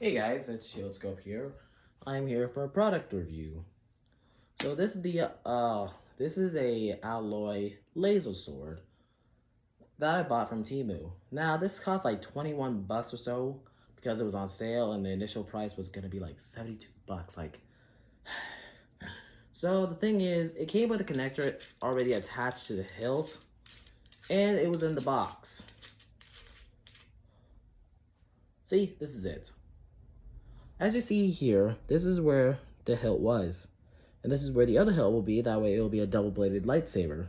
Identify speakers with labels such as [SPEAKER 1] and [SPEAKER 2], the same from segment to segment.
[SPEAKER 1] Hey guys, it's Shieldscope here. I'm here for a product review. So this is a alloy laser sword that I bought from Temu. Now this cost like 21 bucks or so because it was on sale and the initial price was gonna be like 72 bucks. So the thing is, it came with a connector already attached to the hilt, and it was in the box. See, this is it. As you see here, this is where the hilt was. And this is where the other hilt will be, that way it will be a double-bladed lightsaber.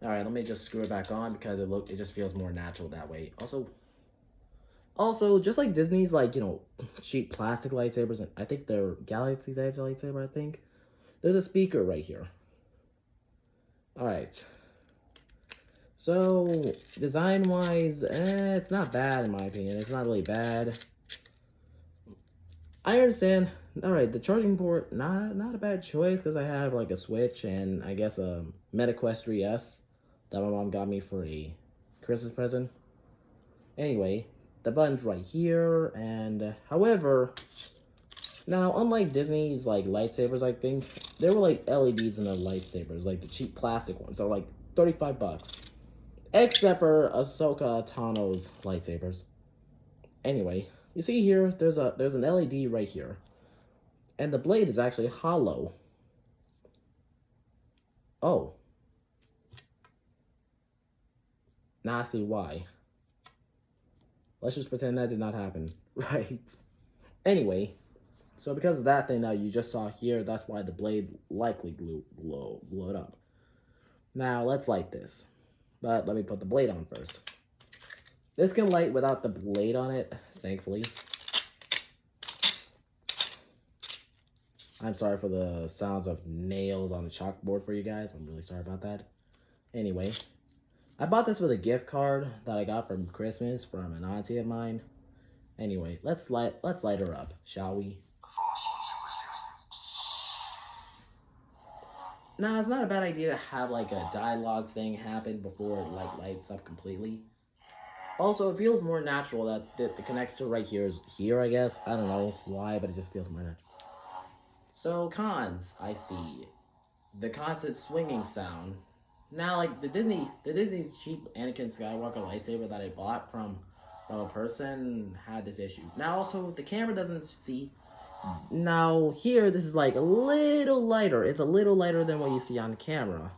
[SPEAKER 1] Alright, let me just screw it back on because it just feels more natural that way. Also, just like Disney's cheap plastic lightsabers, and I think they're Galaxy's Edge lightsaber, I think. There's a speaker right here. Alright. So, design-wise, it's not bad in my opinion. It's not really bad. I understand. Alright, the charging port, not a bad choice because I have like a Switch and I guess a MetaQuest 3S that my mom got me for a Christmas present. Anyway, the button's right here, and however, now unlike Disney's like lightsabers, I think, there were like LEDs in the lightsabers, like the cheap plastic ones, so like 35 bucks. Except for Ahsoka Tano's lightsabers. Anyway, you see here, there's an LED right here. And the blade is actually hollow. Oh. Now I see why. Let's just pretend that did not happen. Right. Anyway, so because of that thing that you just saw here, that's why the blade likely glowed up. Now let's light this. But let me put the blade on first. This can light without the blade on it, thankfully. I'm sorry for the sounds of nails on the chalkboard for you guys. I'm really sorry about that. Anyway, I bought this with a gift card that I got from Christmas from an auntie of mine. Anyway, let's light her up, shall we? Now, it's not a bad idea to have like a dialogue thing happen before it lights up completely. Also, it feels more natural that the connector right here is here, I guess. I don't know why, but it just feels more natural. So, cons, I see. The constant swinging sound. Now, like, the Disney's cheap Anakin Skywalker lightsaber that I bought from a person had this issue. Now, also, the camera doesn't see. Now, here, this is like a little lighter. It's a little lighter than what you see on camera.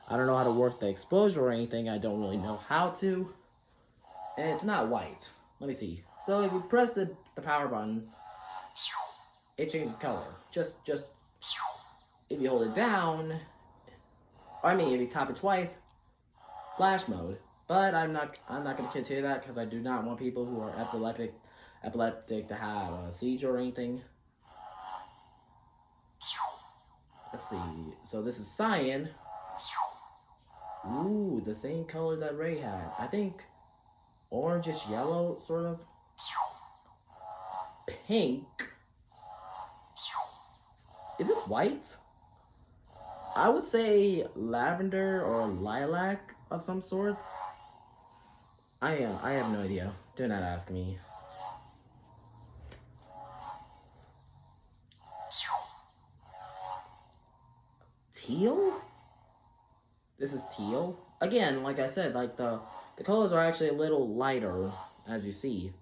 [SPEAKER 1] I don't know how to work the exposure or anything. I don't really know how to. And it's not white. Let me see. So if you press the power button, it changes color. Just if you hold it down, or I mean if you tap it twice, flash mode. But I'm not gonna continue that because I do not want people who are epileptic to have a seizure or anything. Let's see. So this is cyan. Ooh, the same color that Ray had. I think orangish yellow, sort of. Pink. Is this white? I would say lavender or lilac of some sort. I have no idea. Do not ask me. Teal? This is teal? Again, like I said, like the colors are actually a little lighter, as you see.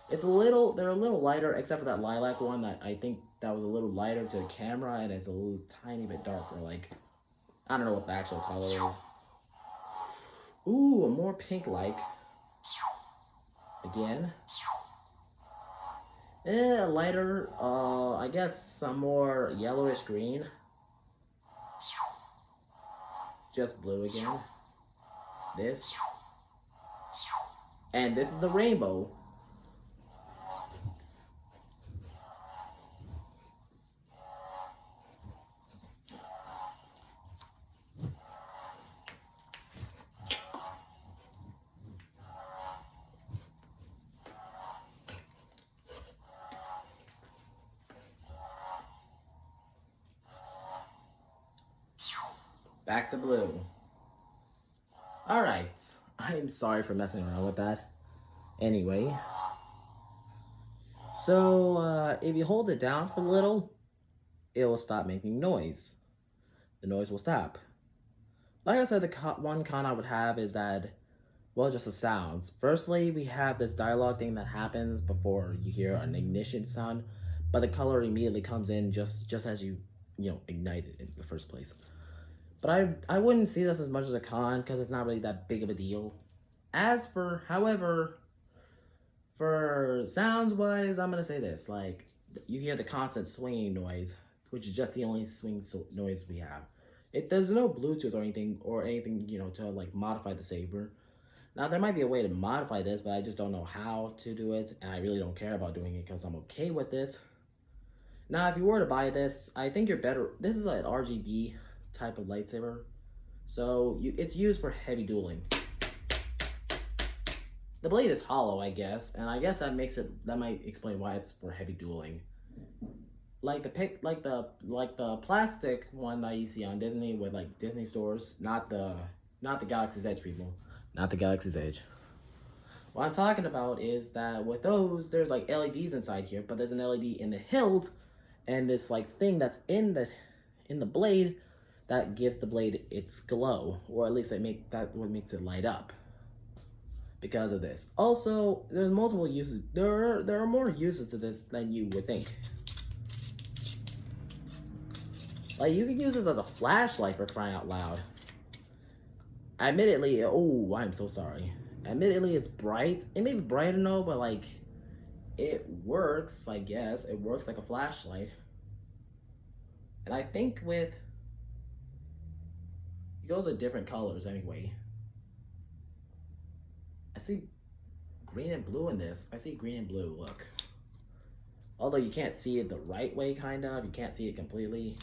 [SPEAKER 1] They're a little lighter, except for that lilac one that I think that was a little lighter to the camera, and it's a little tiny bit darker, like, I don't know what the actual color is. Ooh, a more pink-like. Again. Lighter, I guess some more yellowish green. Just blue again. This. And this is the rainbow. Back to blue. Alright. I'm sorry for messing around with that. Anyway. So, if you hold it down for a little, it will stop making noise. The noise will stop. Like I said, the one con I would have is that, well, just the sounds. Firstly, we have this dialogue thing that happens before you hear an ignition sound, but the color immediately comes in just as you ignite it in the first place. But I wouldn't see this as much as a con because it's not really that big of a deal. As for, however, for sounds wise, I'm gonna say this: like you hear the constant swinging noise, which is just the only noise we have. There's no Bluetooth or anything to like modify the saber. Now there might be a way to modify this, but I just don't know how to do it, and I really don't care about doing it because I'm okay with this. Now, if you were to buy this, I think you're better. This is an RGB type of lightsaber, so it's used for heavy dueling. The blade is hollow, I guess, and I guess that might explain why it's for heavy dueling. Like the plastic one that you see on Disney with like Disney stores, not the Galaxy's Edge people, not the Galaxy's Edge. What I'm talking about is that with those, there's like LEDs inside here, but there's an LED in the hilt, and this like thing that's in the blade that gives the blade its glow, or at least what makes it light up. Because of this. Also, there's multiple uses. There are more uses to this than you would think. Like, you can use this as a flashlight, for crying out loud. Admittedly, oh, I'm so sorry. Admittedly, it's bright. It may be bright enough, but like, it works, I guess. It works like a flashlight. And I think it goes with different colors anyway. I see green and blue in this. I see green and blue, look. Although you can't see it the right way, kind of. You can't see it completely.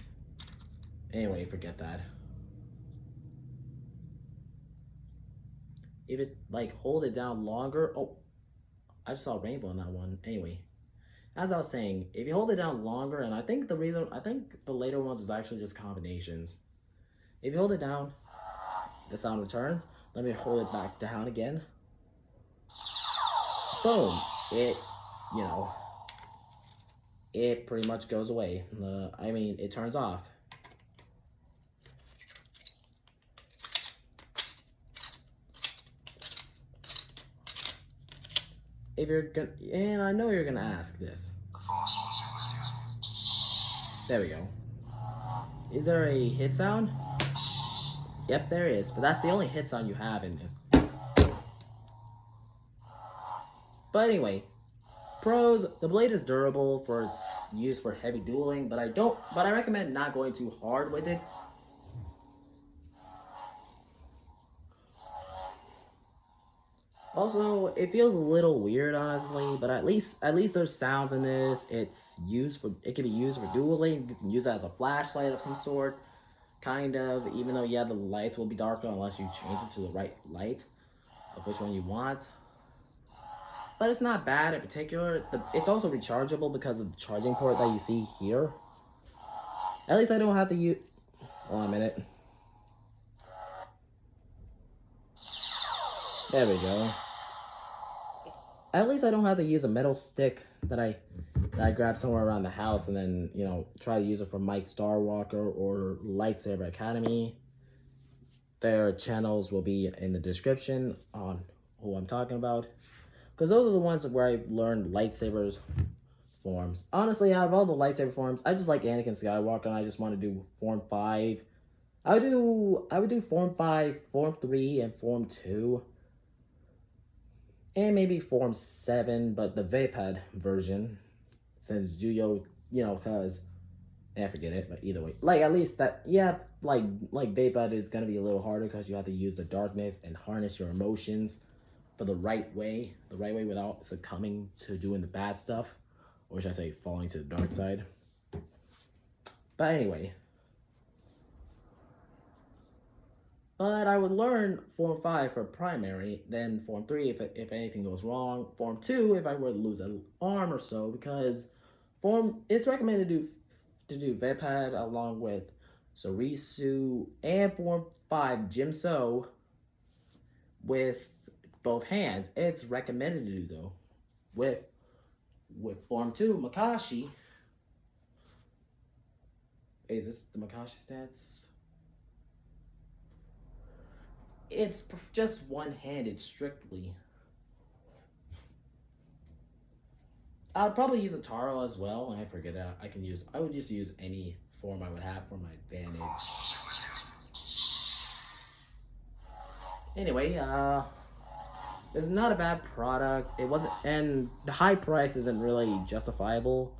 [SPEAKER 1] Anyway, forget that. If it, like, hold it down longer. Oh, I just saw a rainbow in that one. Anyway, as I was saying, if you hold it down longer, and I think the later ones is actually just combinations. If you hold it down, the sound returns. Let me hold it back down again. Boom. It pretty much goes away. It turns off. And I know you're gonna ask this. There we go. Is there a hit sound? Yep, there is, but that's the only hit sound you have in this. But anyway, pros: the blade is durable for its use for heavy dueling, but I recommend not going too hard with it. Also, it feels a little weird, honestly, but at least there's sounds in this. It can be used for dueling. You can use it as a flashlight of some sort, kind of, even though, yeah, the lights will be darker unless you change it to the right light of which one you want. But it's not bad in particular. It's also rechargeable because of the charging port that you see here. At least I don't have to use... Hold on a minute. There we go. At least I don't have to use a metal stick that I grab somewhere around the house and then, try to use it for Mike Starwalker or Lightsaber Academy. Their channels will be in the description on who I'm talking about. Because those are the ones where I've learned lightsabers forms. Honestly, out of all the lightsaber forms, I just like Anakin Skywalker, and I just want to do Form 5. I would do Form 5, Form 3, and Form 2. And maybe Form 7, but the Vapad version. Since Juyo, because... forget it, but either way. Like, at least that, yeah, like Vapad is going to be a little harder because you have to use the darkness and harness your emotions for the right way without succumbing to doing the bad stuff, or should I say falling to the dark side. But anyway, but I would learn Form 5 for primary, then Form 3 if anything goes wrong, Form 2 if I were to lose an arm or so, because it's recommended to do Vapad along with Sorisu, and Form 5 Jimso with both hands. It's recommended to do though with with Form 2, Makashi. Wait, is this the Makashi stats? It's just one-handed strictly. I'd probably use a Taro as well. I forget that. I would just use any form I would have for my advantage. Anyway, this is not a bad product. It wasn't, and the high price isn't really justifiable.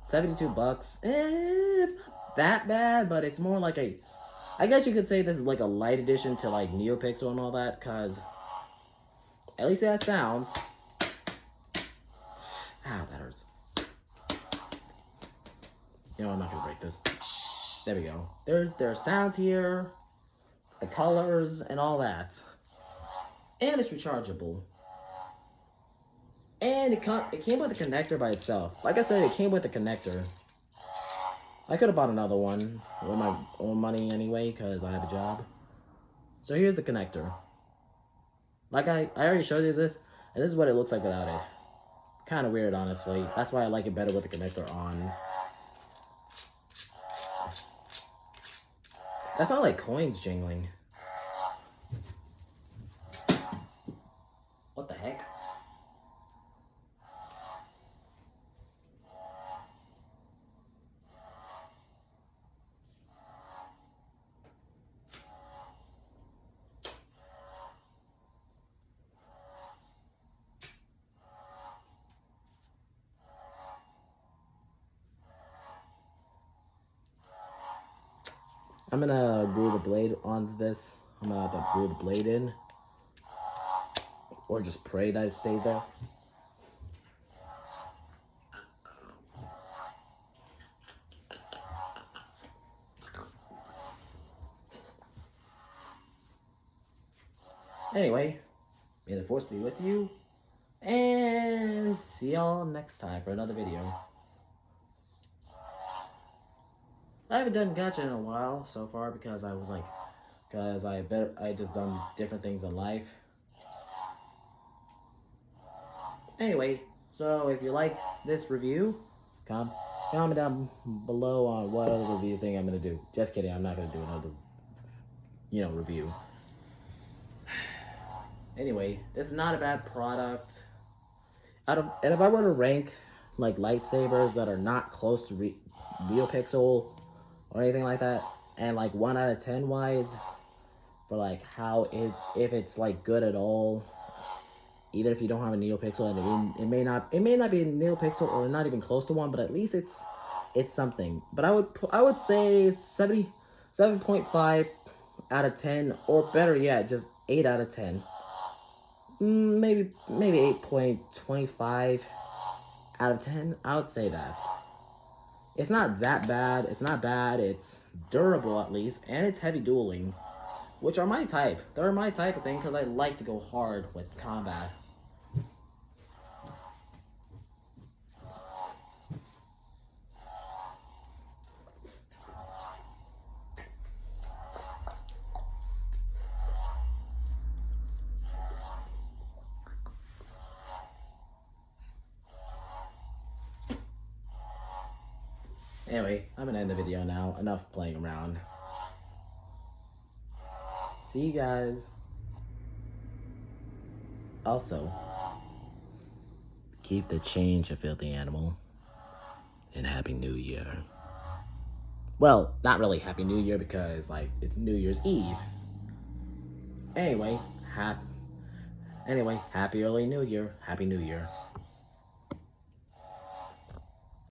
[SPEAKER 1] $72. It's not that bad, but it's more like I guess you could say this is like a light edition to like NeoPixel and all that, cause at least it has sounds. Ow, that hurts. You know, I'm not gonna break this. There we go. There are sounds here, the colors, and all that. And it's rechargeable. And it came with a connector by itself. Like I said, it came with a connector. I could have bought another one with my own money anyway, because I have a job. So here's the connector. Like I already showed you this, and this is what it looks like without it. Kind of weird, honestly. That's why I like it better with the connector on. That's not like coins jingling. What the heck? I'm gonna glue the blade onto this. I'm gonna have to glue the blade in. Or just pray that it stays there. Anyway, may the force be with you. And see y'all next time for another video. I haven't done gacha in a while so far because I just done different things in life. Anyway, so if you like this review, comment down below on what other review thing I'm gonna do. Just kidding, I'm not gonna do another, review. Anyway, this is not a bad product. And if I were to rank like lightsabers that are not close to NeoPixel or anything like that, and like 1 out of 10 wise for like if it's like good at all, even if you don't have a NeoPixel, and it may not be a NeoPixel or not even close to one, but at least it's something. But I would say 7.5 out of 10, or better yet, just 8 out of 10. Maybe 8.25 out of 10. I would say that. It's not that bad. It's not bad. It's durable at least, and it's heavy dueling, which are my type. They're my type of thing because I like to go hard with combat. Anyway, I'm gonna end the video now. Enough playing around. See you guys. Also, keep the change, you filthy animal. And Happy New Year. Well, not really Happy New Year because, like, it's New Year's Eve. Anyway, happy early New Year. Happy New Year.